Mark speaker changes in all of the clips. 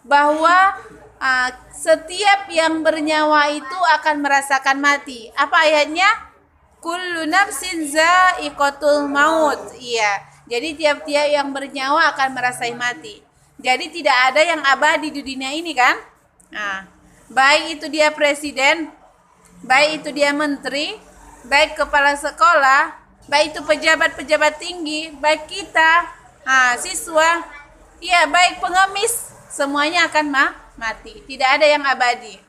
Speaker 1: bahwa setiap yang bernyawa itu akan merasakan mati. Apa ayatnya? Kullu nafsin za'iqatul maut. Iya. Jadi tiap-tiap yang bernyawa akan merasakan mati. Jadi tidak ada yang abadi di dunia ini kan? Nah, baik itu dia presiden, baik itu dia menteri, baik kepala sekolah, baik itu pejabat-pejabat tinggi, baik kita, siswa, ya baik pengemis, semuanya akan mati. Tidak ada yang abadi.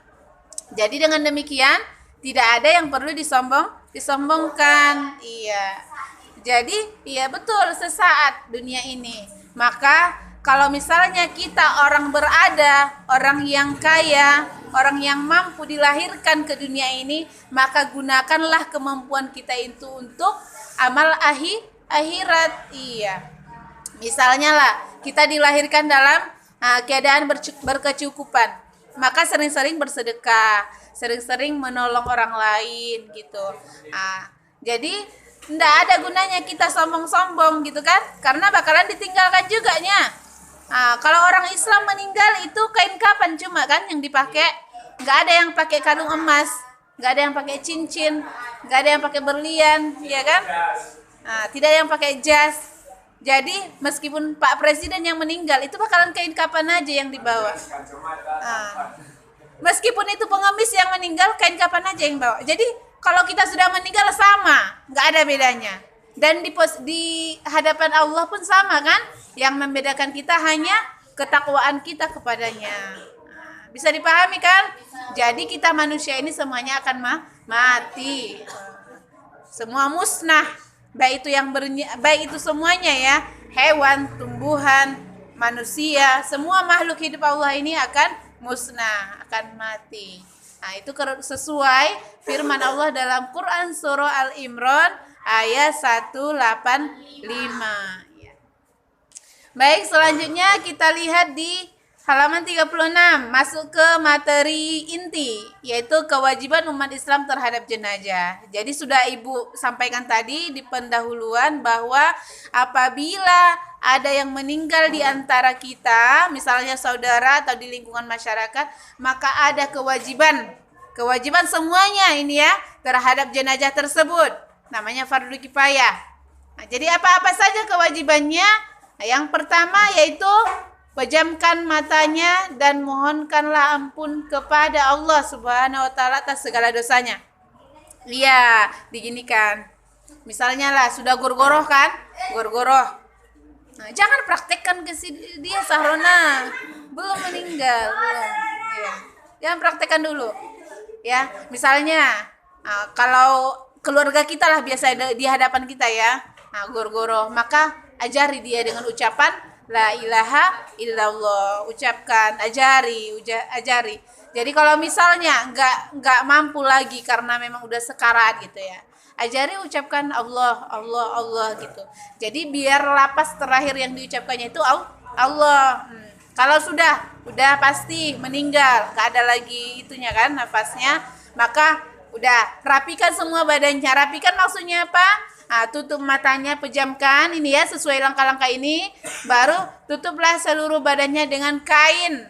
Speaker 1: Jadi dengan demikian tidak ada yang perlu disombongkan. Iya. Jadi iya betul, sesaat dunia ini. Maka kalau misalnya kita orang berada, orang yang kaya, orang yang mampu dilahirkan ke dunia ini, maka gunakanlah kemampuan kita itu untuk amal akhirat. Iya. Misalnya lah, kita dilahirkan dalam keadaan berkecukupan, maka sering-sering bersedekah, sering-sering menolong orang lain gitu. Jadi tidak ada gunanya kita sombong-sombong gitu kan, karena bakalan ditinggalkan juga nya. Kalau orang Islam meninggal itu kain kapan cuma kan yang dipakai, nggak ada yang pakai kalung emas, nggak ada yang pakai cincin, nggak ada yang pakai berlian, ya kan? Tidak ada yang pakai jas. Jadi meskipun Pak Presiden yang meninggal itu bakalan kain kapan aja yang dibawa. Meskipun itu pengemis yang meninggal, kain kapan aja yang bawa. Jadi kalau kita sudah meninggal sama, nggak ada bedanya. Dan di hadapan Allah pun sama kan? Yang membedakan kita hanya ketakwaan kita kepadanya. Bisa dipahami kan? Jadi kita manusia ini semuanya akan mati. Semua musnah. Baik itu semuanya ya, hewan, tumbuhan, manusia, semua makhluk hidup Allah ini akan musnah, akan mati. Itu sesuai firman Allah dalam Quran surah Al-Imran ayat 185. Baik, selanjutnya kita lihat di halaman 36, masuk ke materi inti, yaitu kewajiban umat Islam terhadap jenazah. Jadi sudah Ibu sampaikan tadi di pendahuluan bahwa apabila ada yang meninggal di antara kita, misalnya saudara atau di lingkungan masyarakat, maka ada kewajiban semuanya ini ya terhadap jenazah tersebut. Namanya fardu kifayah. Jadi apa-apa saja kewajibannya? Yang pertama yaitu pejamkan matanya dan mohonkanlah ampun kepada Allah Subhanahu wa taala atas segala dosanya. Iya, diginikan. Misalnya lah sudah gorgoroh kan? Gorgoroh. Jangan praktekkan ke dia Sahrona. Belum meninggal, belum. Iya. Jangan praktekkan dulu. Ya, misalnya kalau keluarga kita lah biasa di hadapan kita ya. Gorgoroh, maka ajari dia dengan ucapan La ilaha illallah, ucapkan, ajari. Jadi kalau misalnya nggak mampu lagi karena memang udah sekarat gitu ya, ajari ucapkan Allah gitu. Jadi biar lapas terakhir yang diucapkannya itu Allah. Kalau udah pasti meninggal, nggak ada lagi itunya kan nafasnya, maka udah rapikan semua badannya. Rapikan maksudnya apa? Tutup matanya, pejamkan ini ya sesuai langkah-langkah ini, baru tutuplah seluruh badannya dengan kain.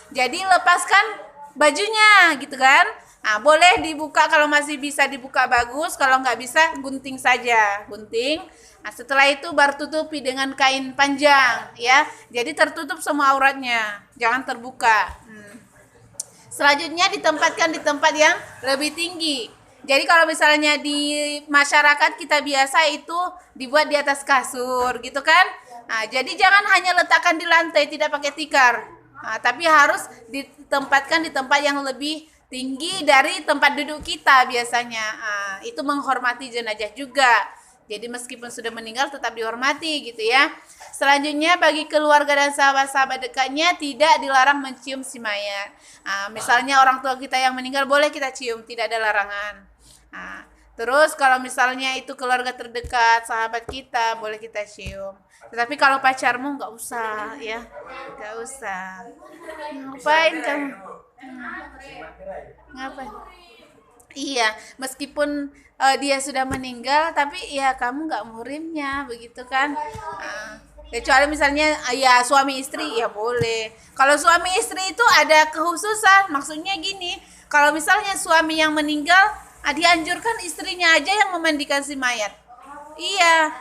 Speaker 1: Jadi lepaskan bajunya gitu kan. Boleh dibuka kalau masih bisa dibuka bagus, kalau nggak bisa gunting saja, gunting. Setelah itu baru tutupi dengan kain panjang ya. Jadi tertutup semua auratnya, jangan terbuka. Selanjutnya ditempatkan di tempat yang lebih tinggi. Jadi kalau misalnya di masyarakat kita biasa itu dibuat di atas kasur gitu kan. Jadi jangan hanya letakkan di lantai tidak pakai tikar. Tapi harus ditempatkan di tempat yang lebih tinggi dari tempat duduk kita biasanya. Itu menghormati jenazah juga. Jadi meskipun sudah meninggal tetap dihormati gitu ya. Selanjutnya bagi keluarga dan sahabat-sahabat dekatnya tidak dilarang mencium si mayat. Misalnya orang tua kita yang meninggal boleh kita cium, tidak ada larangan. Terus kalau misalnya itu keluarga terdekat, sahabat kita, boleh kita cium. Tetapi kalau pacarmu nggak usah ya, nggak usah. Ngapain kamu? Ngapain? Iya, meskipun dia sudah meninggal, tapi ya kamu nggak muhrimnya, begitu kan? Kecuali misalnya ya suami istri ya boleh. Kalau suami istri itu ada kekhususan, maksudnya gini, kalau misalnya suami yang meninggal, dianjurkan istrinya aja yang memandikan si mayat. Iya,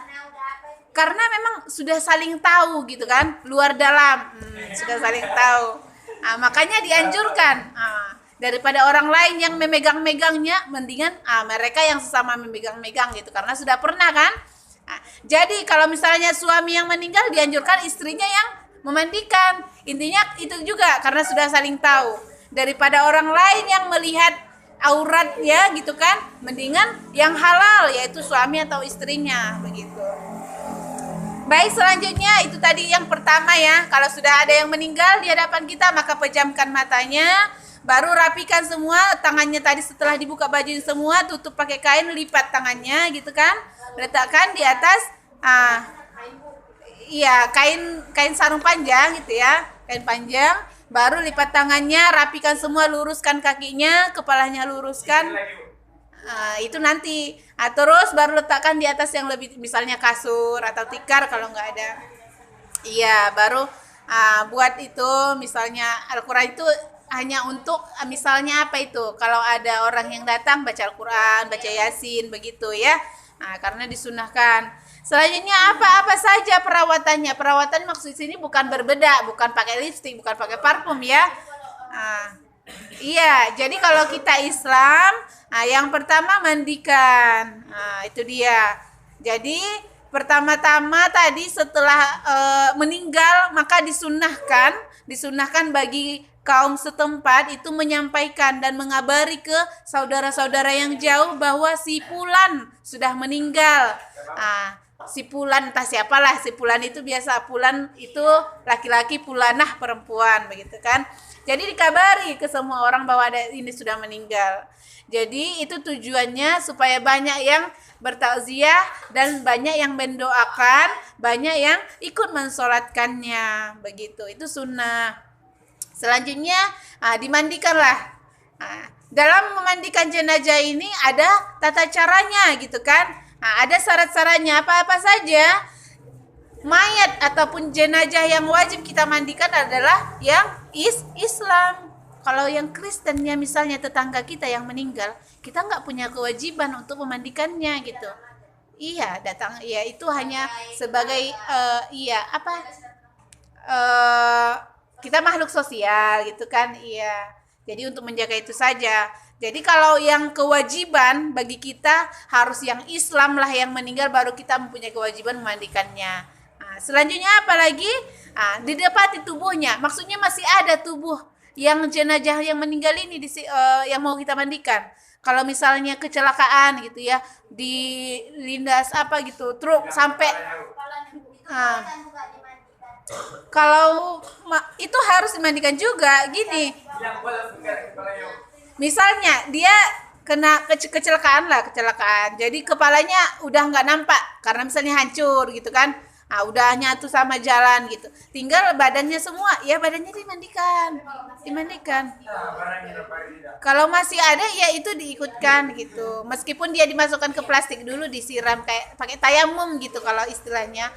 Speaker 1: karena memang sudah saling tahu gitu kan, luar dalam. Sudah saling tahu. Makanya dianjurkan. Daripada orang lain yang memegang-megangnya, mendingan mereka yang sesama memegang-megang gitu, karena sudah pernah kan. Jadi kalau misalnya suami yang meninggal, dianjurkan istrinya yang memandikan. Intinya itu juga karena sudah saling tahu. Daripada orang lain yang melihat auratnya gitu kan, mendingan yang halal yaitu suami atau istrinya begitu. Baik, selanjutnya itu tadi yang pertama ya. Kalau sudah ada yang meninggal di hadapan kita, maka pejamkan matanya, baru rapikan semua tangannya tadi. Setelah dibuka baju semua, tutup pakai kain, lipat tangannya gitu kan, letakkan di atas kain sarung panjang gitu ya, kain panjang. Baru lipat tangannya, rapikan semua, luruskan kakinya, kepalanya luruskan. Itu nanti. Terus baru letakkan di atas yang lebih, misalnya kasur atau tikar kalau nggak ada. Iya, baru buat itu, misalnya Al-Quran itu hanya untuk misalnya apa itu, kalau ada orang yang datang baca Al-Quran, baca Yasin begitu ya. Karena disunahkan. Selanjutnya apa saja perawatannya. Perawatan maksud sini bukan berbedak, bukan pakai lipstik, bukan pakai parfum ya. Iya, jadi kalau kita Islam, yang pertama mandikan. Itu dia. Jadi pertama-tama tadi setelah meninggal, maka disunahkan bagi kaum setempat itu menyampaikan dan mengabari ke saudara-saudara yang jauh bahwa si Fulan sudah meninggal. Si Fulan, entah siapalah, si Fulan itu biasa, Fulan itu laki-laki, Fulanah perempuan begitu kan. Jadi dikabari ke semua orang bahwa ada ini sudah meninggal. Jadi itu tujuannya supaya banyak yang bertakziah dan banyak yang mendoakan, banyak yang ikut mensolatkannya begitu. Itu sunnah. Selanjutnya dimandikanlah. Dalam memandikan jenazah ini ada tata caranya gitu kan. Ada syarat-syaratnya apa saja. Mayat ataupun jenazah yang wajib kita mandikan adalah yang Islam. Kalau yang Kristen ya, misalnya tetangga kita yang meninggal, kita nggak punya kewajiban untuk memandikannya gitu. Iya, datang ya itu hanya sebagai kita makhluk sosial gitu kan. Iya. Jadi untuk menjaga itu saja. Jadi kalau yang kewajiban bagi kita harus yang Islam lah yang meninggal, baru kita mempunyai kewajiban memandikannya. Selanjutnya apa lagi? Didapati tubuhnya. Maksudnya masih ada tubuh yang jenazah yang meninggal ini yang mau kita mandikan. Kalau misalnya kecelakaan gitu ya, dilindas apa gitu, truk sampai kalau itu harus dimandikan juga. Gini, misalnya dia kena kecelakaan, jadi kepalanya udah nggak nampak karena misalnya hancur gitu kan, udah nyatu sama jalan gitu, tinggal badannya semua, ya badannya dimandikan. Kalau masih ada ya itu diikutkan gitu, meskipun dia dimasukkan ke plastik dulu, disiram kayak pakai tayamum gitu kalau istilahnya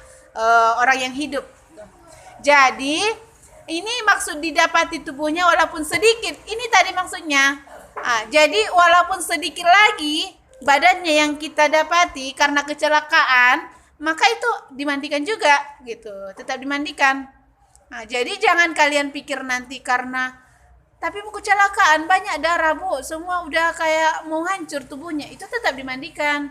Speaker 1: orang yang hidup. Jadi ini maksud didapati tubuhnya walaupun sedikit. Ini tadi maksudnya. Jadi walaupun sedikit lagi badannya yang kita dapati karena kecelakaan, maka itu dimandikan juga gitu. Tetap dimandikan. Jadi jangan kalian pikir nanti karena tapi kecelakaan banyak darah bu, semua udah kayak mau hancur tubuhnya, itu tetap dimandikan.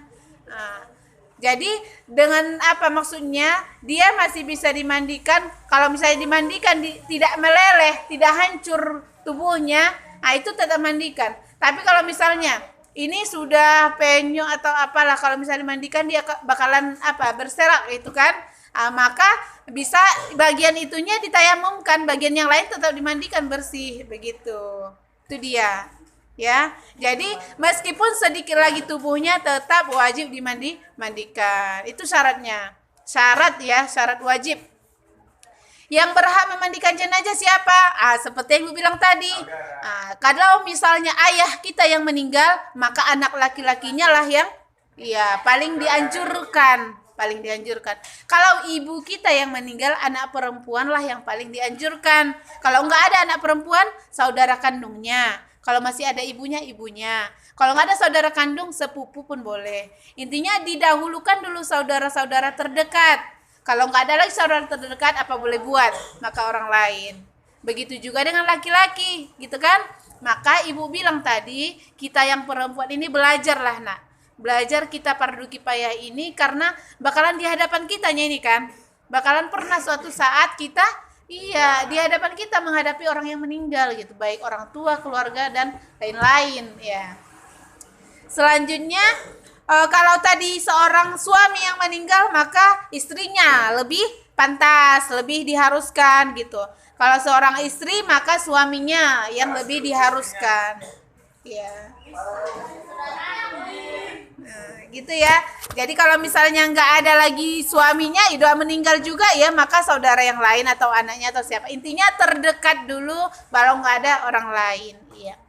Speaker 1: Jadi dengan apa maksudnya, dia masih bisa dimandikan. Kalau misalnya dimandikan tidak meleleh, tidak hancur tubuhnya, itu tetap mandikan. Tapi kalau misalnya ini sudah penyok atau apalah, kalau misalnya dimandikan dia bakalan berserak itu kan, maka bisa bagian itunya ditayamumkan, bagian yang lain tetap dimandikan bersih begitu. Itu dia. Ya, jadi meskipun sedikit lagi tubuhnya tetap wajib dimandikan. Itu syaratnya. Syarat wajib. Yang berhak memandikan jenazah siapa? Seperti yang gue bilang tadi. Kalau misalnya ayah kita yang meninggal, maka anak laki-lakinya lah yang paling dianjurkan paling dianjurkan. Kalau ibu kita yang meninggal, anak perempuan lah yang paling dianjurkan. Kalau nggak ada anak perempuan, saudara kandungnya. Kalau masih ada ibunya, ibunya. Kalau nggak ada saudara kandung, sepupu pun boleh. Intinya didahulukan dulu saudara-saudara terdekat. Kalau nggak ada lagi saudara terdekat, apa boleh buat? Maka orang lain. Begitu juga dengan laki-laki, gitu kan? Maka ibu bilang tadi, kita yang perempuan ini belajarlah nak. Belajar kita fardu kifayah ini karena bakalan di hadapan kitanya ini kan. Bakalan pernah suatu saat kita, iya, di hadapan kita menghadapi orang yang meninggal gitu. Baik orang tua, keluarga, dan lain-lain ya. Selanjutnya, kalau tadi seorang suami yang meninggal, maka istrinya lebih pantas, lebih diharuskan gitu. Kalau seorang istri, maka suaminya yang lebih diharuskan. Ya. Nah, gitu ya. Jadi kalau misalnya nggak ada lagi suaminya, udah meninggal juga ya, maka saudara yang lain atau anaknya atau siapa. Intinya terdekat dulu, baru nggak ada orang lain. Ya.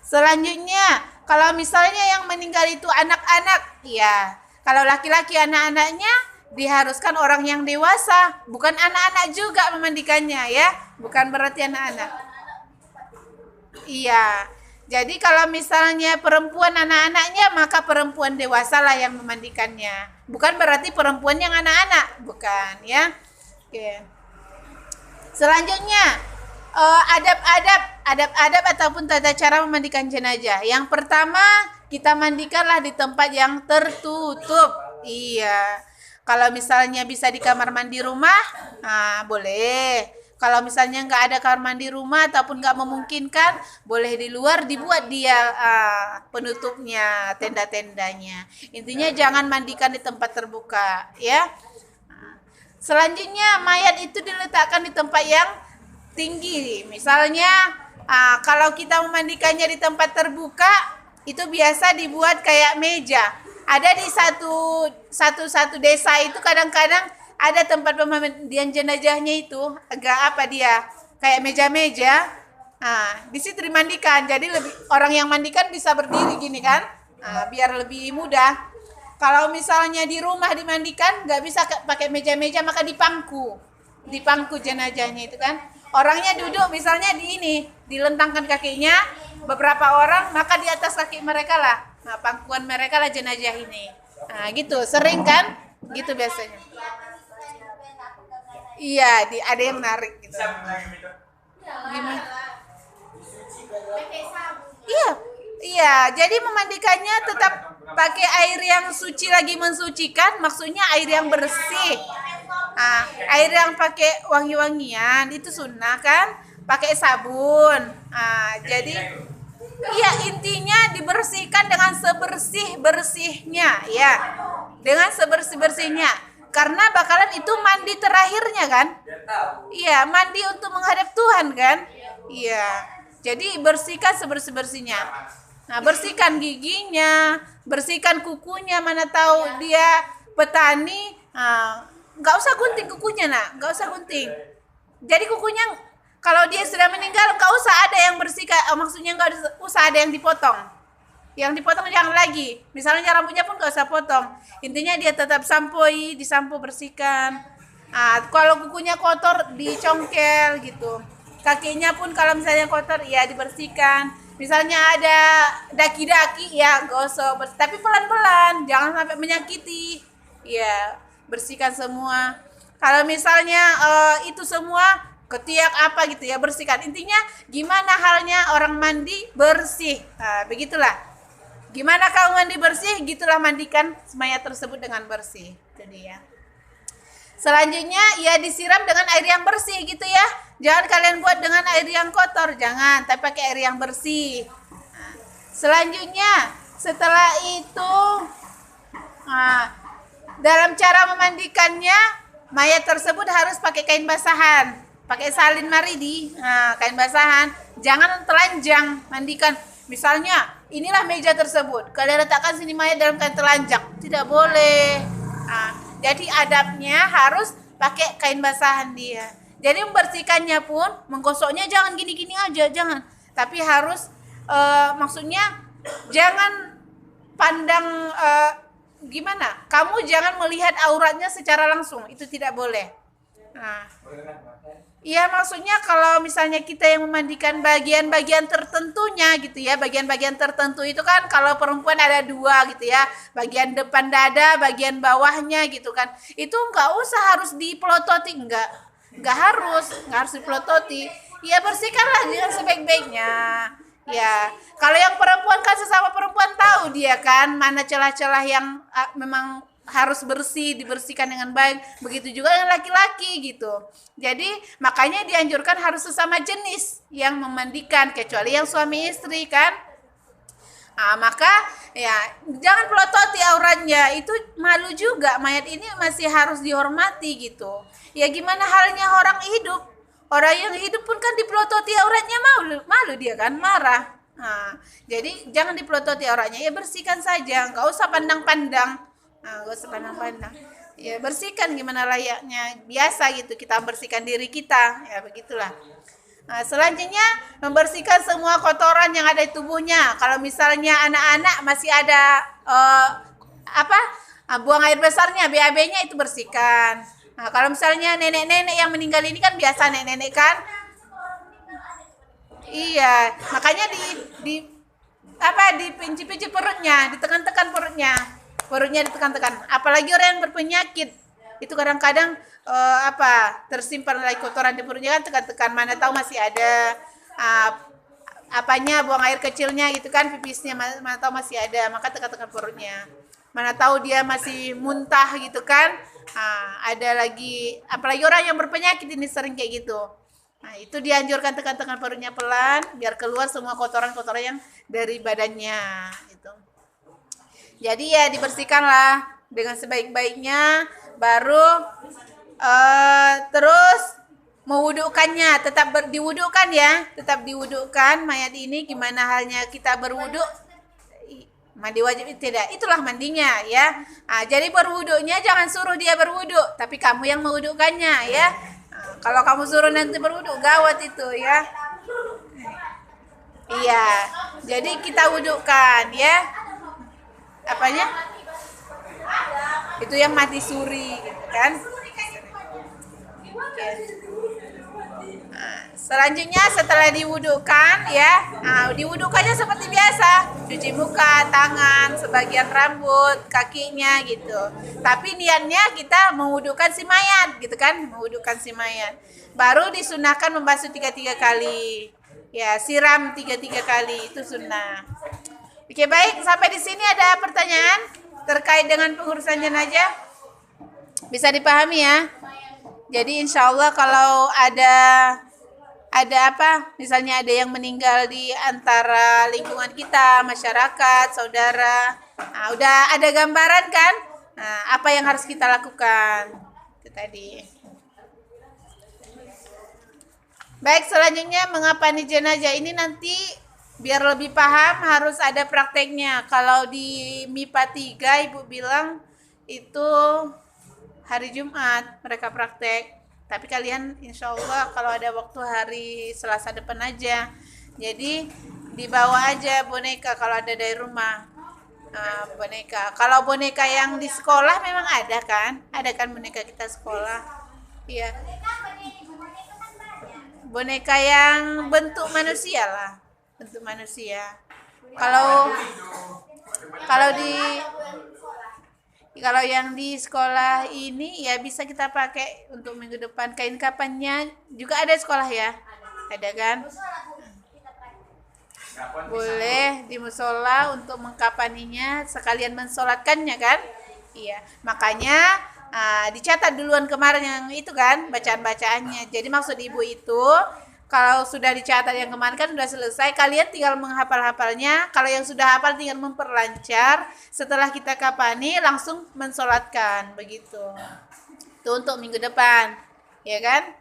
Speaker 1: Selanjutnya, kalau misalnya yang meninggal itu anak-anak, ya. Kalau laki-laki anak-anaknya, diharuskan orang yang dewasa, bukan anak-anak juga memandikannya ya, bukan berarti anak-anak. Iya, jadi kalau misalnya perempuan anak-anaknya, maka perempuan dewasa lah yang memandikannya, bukan berarti perempuan yang anak-anak, bukan ya. Oke. Selanjutnya, adab-adab ataupun tata cara memandikan jenazah. Yang pertama, kita mandikanlah di tempat yang tertutup. Iya. Kalau misalnya bisa di kamar mandi rumah, nah boleh. Kalau misalnya nggak ada kamar mandi rumah ataupun nggak memungkinkan, boleh di luar dibuat dia penutupnya, tenda-tendanya. Intinya jangan mandikan di tempat terbuka, ya. Selanjutnya mayat itu diletakkan di tempat yang tinggi. Misalnya kalau kita memandikannya di tempat terbuka, itu biasa dibuat kayak meja. Ada di satu desa itu kadang-kadang ada tempat pemandian jenazahnya itu agak apa dia kayak meja-meja. Nah, di situ dimandikan. Jadi orang yang mandikan bisa berdiri gini kan, biar lebih mudah. Kalau misalnya di rumah dimandikan nggak bisa pakai meja-meja, maka di pangku jenazahnya itu kan. Orangnya duduk misalnya di ini, dilentangkan kakinya beberapa orang, maka di atas kaki mereka lah. Nah, pangkuan mereka lah jenazah ini. Nah, gitu. Sering kan? Gitu biasanya. Iya, ada yang narik gitu. Gimana? Iya. Iya, jadi memandikannya tetap pakai air yang suci lagi mensucikan, maksudnya air yang bersih. Nah, air yang pakai wangi-wangian itu sunnah kan? Pakai sabun. Nah, jadi iya, intinya dibersihkan dengan sebersih-bersihnya ya. Dengan sebersih-bersihnya. Karena bakalan itu mandi terakhirnya kan? Iya, mandi untuk menghadap Tuhan kan? Iya. Jadi bersihkan sebersih-bersihnya. Nah, bersihkan giginya, bersihkan kukunya, mana tahu dia petani, nggak usah gunting kukunya nak, nggak usah gunting. Jadi kukunya kalau dia sudah meninggal, nggak usah ada yang bersihkan, maksudnya nggak usah ada yang dipotong. Yang dipotong jangan lagi. Misalnya rambutnya pun nggak usah potong. Intinya dia tetap disampo bersihkan. Kalau kukunya kotor, dicongkel gitu. Kakinya pun kalau misalnya kotor, ya dibersihkan. Misalnya ada daki-daki, ya gosok, tapi pelan-pelan, jangan sampai menyakiti. Ya, bersihkan semua. Kalau misalnya itu semua ketiak apa gitu ya, bersihkan. Intinya gimana halnya orang mandi bersih. Nah, begitulah. Gimana kau mandi bersih, gitulah mandikan mayat tersebut dengan bersih. Itu dia. Selanjutnya ya disiram dengan air yang bersih gitu ya. Jangan kalian buat dengan air yang kotor, jangan, tapi pakai air yang bersih. Nah, selanjutnya setelah itu dalam cara memandikannya, mayat tersebut harus pakai kain basahan, pakai salin maridi, kain basahan. Jangan telanjang mandikan. Misalnya inilah meja tersebut, kalian letakkan sini mayat dalam kain telanjang, tidak boleh. Jadi adabnya harus pakai kain basahan dia. Jadi membersihkannya pun, menggosoknya jangan gini-gini aja, jangan. Tapi harus maksudnya jangan pandang gimana? Kamu jangan melihat auratnya secara langsung, itu tidak boleh. Nah, iya, maksudnya kalau misalnya kita yang memandikan bagian-bagian tertentunya gitu ya, bagian-bagian tertentu itu kan kalau perempuan ada dua gitu ya, bagian depan dada, bagian bawahnya gitu kan, itu nggak usah harus dipelototi, nggak harus dipelototi, ya bersihkanlah dengan sebaik-baiknya. Ya, kalau yang perempuan kan sesama perempuan tahu dia kan mana celah-celah yang memang harus bersih, dibersihkan dengan baik. Begitu juga dengan laki-laki gitu. Jadi makanya dianjurkan harus sesama jenis yang memandikan, kecuali yang suami istri kan. Nah, maka ya jangan pelototi auratnya, itu malu juga. Mayat ini masih harus dihormati gitu. Ya gimana halnya orang hidup? Orang yang hidup pun kan dipelototi auratnya, malu dia kan, marah. Nah, jadi jangan dipelototi auratnya, ya bersihkan saja, nggak usah pandang-pandang. Nah, nggak usah pandang-pandang. Ya bersihkan gimana layaknya biasa gitu, kita bersihkan diri kita, ya begitulah. Nah, selanjutnya membersihkan semua kotoran yang ada di tubuhnya. Kalau misalnya anak-anak masih ada buang air besarnya, BAB-nya itu bersihkan. Nah, kalau misalnya nenek-nenek yang meninggal ini kan biasa nenek-nenek kan, iya, makanya dipinci-pinci perutnya, ditekan-tekan perutnya ditekan-tekan. Apalagi orang yang berpenyakit, itu kadang-kadang tersimpan lagi kotoran di perutnya kan, tekan-tekan, mana tahu masih ada buang air kecilnya gitu kan, pipisnya mana tahu masih ada, maka tekan-tekan perutnya. Mana tahu dia masih muntah gitu kan. Ada lagi, apalagi orang yang berpenyakit ini sering kayak gitu. Nah, itu dianjurkan tekan-tekan perutnya pelan biar keluar semua kotoran-kotoran yang dari badannya gitu. Jadi ya dibersihkanlah dengan sebaik-baiknya, baru terus mewudukannya, tetap diwudukan ya, tetap diwudukan mayat ini. Gimana halnya kita berwudu? Mandi wajib tidak, itulah mandinya ya. Jadi berwudunya jangan suruh dia berwudu, tapi kamu yang mewudukannya ya. Kalau kamu suruh nanti berwudu, gawat itu ya. Iya, jadi kita wudukan ya. Apanya? Itu yang mati suri gitu kan. Selanjutnya setelah diwudukan ya, diwudukannya seperti biasa, cuci muka, tangan, sebagian rambut, kakinya gitu. Tapi niatnya kita mewudukan si mayat gitu kan, mewudukan si mayat. Baru disunahkan membasuh 3 kali. Ya, siram 3 kali, itu sunnah. Oke, baik, sampai di sini ada pertanyaan terkait dengan pengurusan jenazah? Bisa dipahami ya? Jadi insya Allah kalau ada misalnya ada yang meninggal di antara lingkungan kita, masyarakat, saudara, udah ada gambaran kan, apa yang harus kita lakukan itu tadi. Baik, selanjutnya mengapani jenazah ini nanti biar lebih paham harus ada prakteknya. Kalau di MIPA 3 Ibu bilang itu hari Jumat mereka praktek. Tapi kalian insya Allah kalau ada waktu hari Selasa depan aja. Jadi dibawa aja boneka kalau ada dari rumah. Boneka. Kalau boneka yang di sekolah memang ada kan? Ada kan boneka kita sekolah? Iya. Boneka yang bentuk manusia lah. Bentuk manusia. Kalau yang di sekolah ini ya bisa kita pakai untuk minggu depan. Kain kapannya juga ada sekolah ya? Ada kan? Boleh di musola untuk mengkapaninya sekalian mensolatkannya kan? Iya. Makanya dicatat duluan kemarin yang itu kan bacaan-bacaannya. Jadi maksud ibu itu kalau sudah dicatat yang kemarin kan sudah selesai, kalian tinggal menghafal-hafalnya. Kalau yang sudah hafal tinggal memperlancar. Setelah kita kapani langsung mensolatkan begitu. Itu untuk minggu depan, ya kan?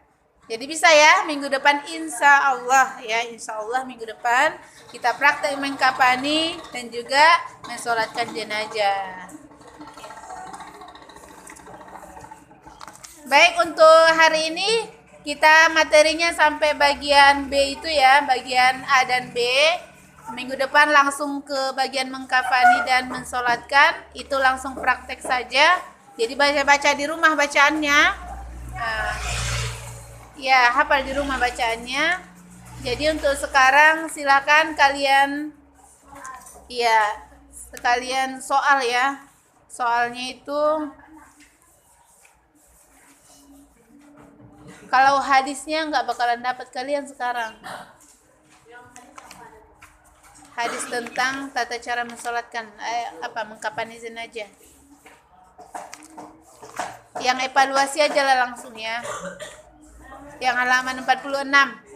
Speaker 1: Jadi bisa ya minggu depan insya Allah ya, insya Allah minggu depan kita praktek mengkapani dan juga mensolatkan jenazah. Baik, untuk hari ini kita materinya sampai bagian B itu ya, bagian A dan B. Minggu depan langsung ke bagian mengkafani dan mensolatkan. Itu langsung praktek saja. Jadi baca-baca di rumah bacaannya. Ya, hafal di rumah bacaannya. Jadi untuk sekarang silakan kalian sekalian soal ya. Soalnya itu kalau hadisnya nggak bakalan dapat kalian sekarang. Hadis tentang tata cara mensolatkan mengkafani jenazah. Yang evaluasi aja lah langsung ya. Yang halaman 46.